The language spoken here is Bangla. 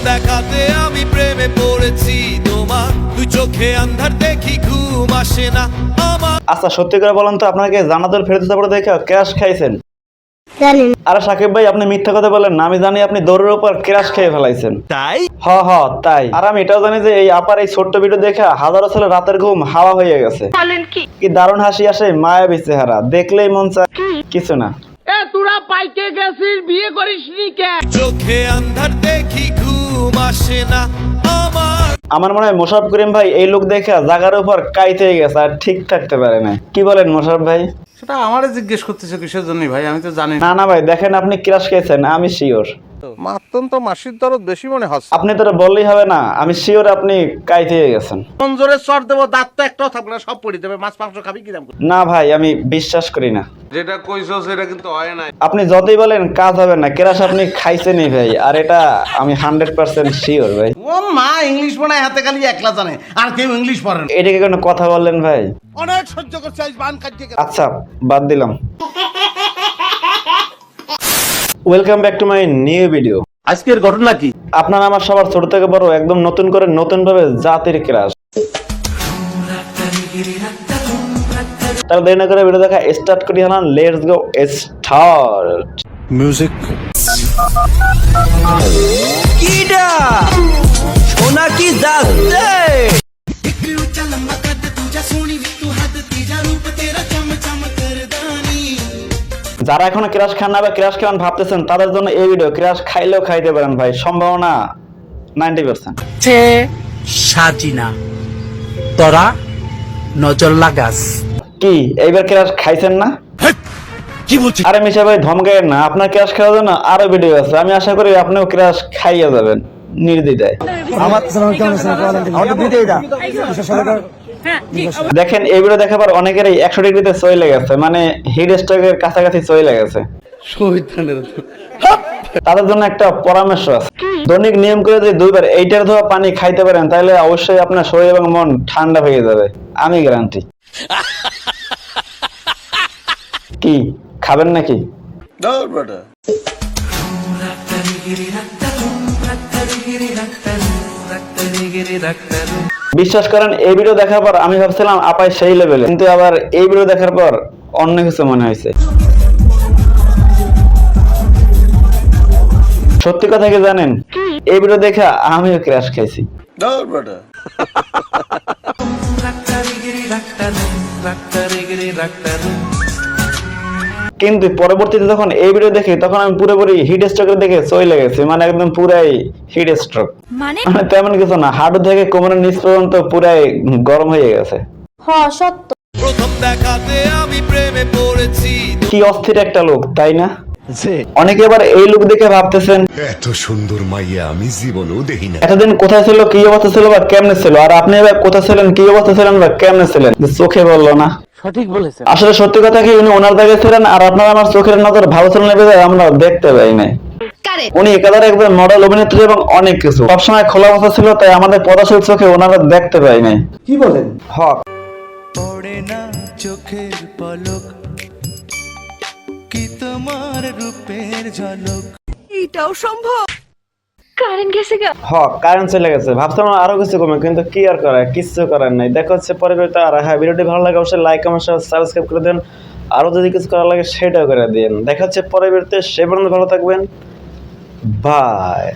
দেখাতে আমি প্রেমে পড়েছি তোমার, দুই চোখে আন্ধার দেখি ঘুম আসে না আমার। আচ্ছা সত্যি করে বলেন তো, আপনাকে জান্নাতুল ফেরদৌস পড়ে দেখে ক্রাশ খাইছেন? জানেন? আরে সাকিব ভাই, আপনি মিথ্যা কথা বলেন না। আমি জানি আপনি দৌড়ের উপর ক্রাশ খেয়ে ফেলাইছেন। তাই হ হ তাই। আর আমি এটাও জানি যে এই আপার এই ছোট্ট ভিডিও দেখে হাজারো ছেলে রাতের ঘুম হাওয়া হয়ে গেছে। বলেন কি? কি দারুণ হাসি আসে, মায়াবী চেহারা, দেখলেই মন চায় কিছু না। তোরা পাইকে গেছিস, বিয়ে করিসনি কেন? চোখে আন্ধার দেখি ঘুম আসে না আমার। আমার মনে হয় মোশাররফ করিম ভাই এই লোক দেখে জাগার উপর কাইতে গেছে, আর ঠিক থাকতে পারে না। কি বলেন মোশাররফ ভাই? সেটা আমারে জিজ্ঞেস করতেছে কিসের জন্য ভাই, আমি তো জানি না না ভাই, দেখেন আপনি ক্রাশ খেয়েছেন, আমি শিওর। মাত্তন তো মাসির দরদ বেশি মনে হচ্ছে। আপনি তো বললেই হবে না, আমি শিওর আপনি কাইতে গেছেন। কোন জোরে চর দেবো, দাঁত তো একটাও থাকবে না, সব পড়ে দেবে। মাছ মাংস খাবি কিরাম করে? না ভাই, আমি বিশ্বাস করি না। যেটা কইছো সেটা কিন্তু হয় না। আপনি যতই বলেন কাজ হবে না, ক্রাশ আপনি খাইছেনই ভাই, আর এটা আমি 100% শিওর ভাই। ও মা, ইংলিশ বানায় হাতে খালি একলা জানে, আর কেউ ইংলিশ পড়ে না। এটাকে কোনো কথা বললেন ভাই? অনেক সহ্য করছে, আজ বান কাটছে। আচ্ছা বাদ দিলাম। Welcome back to my new video. আজকের ঘটনা কি? আপনার আমার সবার ছোট থেকে বড় একদম নতুন করে নতুন ভাবে জাতির ক্রাশ। তাহলে দেরি না করে ভিডিও দেখা স্টার্ট করি। হলাম লেটস গো স্টার্ট মিউজিক। কিডা সোনা কি যাচ্ছে? যারা এখনো ক্রাশ খান না বা ক্রাশ খান ভাবতেছেন, তাদের জন্য এই ভিডিও। ক্রাশ খাইলেও খাইতে পারেন ভাই, সম্ভাবনা 90%। সাজিনা তোরা নজর লাগাস। কি এইবার ক্রাশ খাইছেন না? কি বলছিস? আরে মিশা ভাই ধমকায়েন না, আপনার ক্রাশ খাওয়ার জন্য আরো ভিডিও আছে। আমি আশা করি আপনিও ক্রাশ খাইয়া যাবেন নির্দ্বিধায়। দেখেন এই ভিডিও দেখার পর অনেকেরই 100 ডিগ্রিতে চলে গেছে, মানে হিট স্ট্রোকের কাছাকাছি চলে গেছে। তাদের জন্য একটা পরামর্শ আছে। দৈনিক নিয়ম করে যদি 2 বার এইটার ধোয়া পানি খাইতে পারেন, তাহলে অবশ্যই আপনার শরীর এবং মন ঠান্ডা হয়ে যাবে, আমি গ্যারান্টি। কি খাবেন নাকি? বিশ্বাস করেন এই ভিডিও দেখার পর আমি ভাবছিলাম আপাই সেই লেভেলে, কিন্তু আবার এই ভিডিও দেখার পর অন্য কিছু মনে হয়েছে। সত্যি কথা কি জানেন? এই ভিডিও দেখে আমিও ক্র্যাশ খাইছি। কিন্তু পরবর্তীতে যখন এই ভিডিও দেখি, তখন আমি পুরোপুরি হিট স্ট্রোকের দেখে চলে গেছি, মানে একদম পুরাই হিট স্ট্রোক। মানে তেমন কিছু না, হাঁটু থেকে কোমরের নিচ পর্যন্ত পুরাই গরম হয়ে গেছে। হ্যাঁ সত্য। প্রথম দেখাতে আমি প্রেমে পড়েছি। কি অস্থির একটা লোক, তাই না? অনেকে আবার এই লোক দেখে ভাবতেছেন, এত সুন্দর মাইয়া আমি জীবনেও দেখি না। এতদিন কোথায় ছিল, কি অবস্থা ছিল বা কেমনে ছিল, আর আপনি এবার কোথায় ছিলেন, কি অবস্থা ছিলেন বা কেমনে ছিলেন, চোখে বললো না। সঠিক বলেছেন। আসলে সত্যি কথা কি, উনি ওনার জায়গায় ছিলেন, আর আপনার আমার চোখের নজর ভালো ছিলেন আমরা দেখতে পাই নাই। উনি একাধারে একজন মডেল, অভিনেত্রী এবং অনেক কিছু, সবসময় খোলা কথা ছিল, তাই আমাদের পদাশীল চোখে ওনারা দেখতে পাই নাই। কি বলেন? হক পড়ে না চোখের পলক, কি তোমার রূপের ঝলক। এটাও সম্ভব? কারেন্ট গেছে গা। হক কারেন্ট চলে গেছে, ভাবছিলাম আরো কিছু কমে, কিন্তু কি আর করার, কিছু করার নাই। দেখা হচ্ছে পরে। আর হ্যাঁ, ভিডিওটি ভালো লাগে অবশ্যই লাইক কমেন্ট সাবস্ক্রাইব করে দেন, আরো যদি কিছু করার লাগে সেটাও করে দিন। দেখা হচ্ছে পরে। সে পর্যন্ত ভালো থাকবেন, বাই।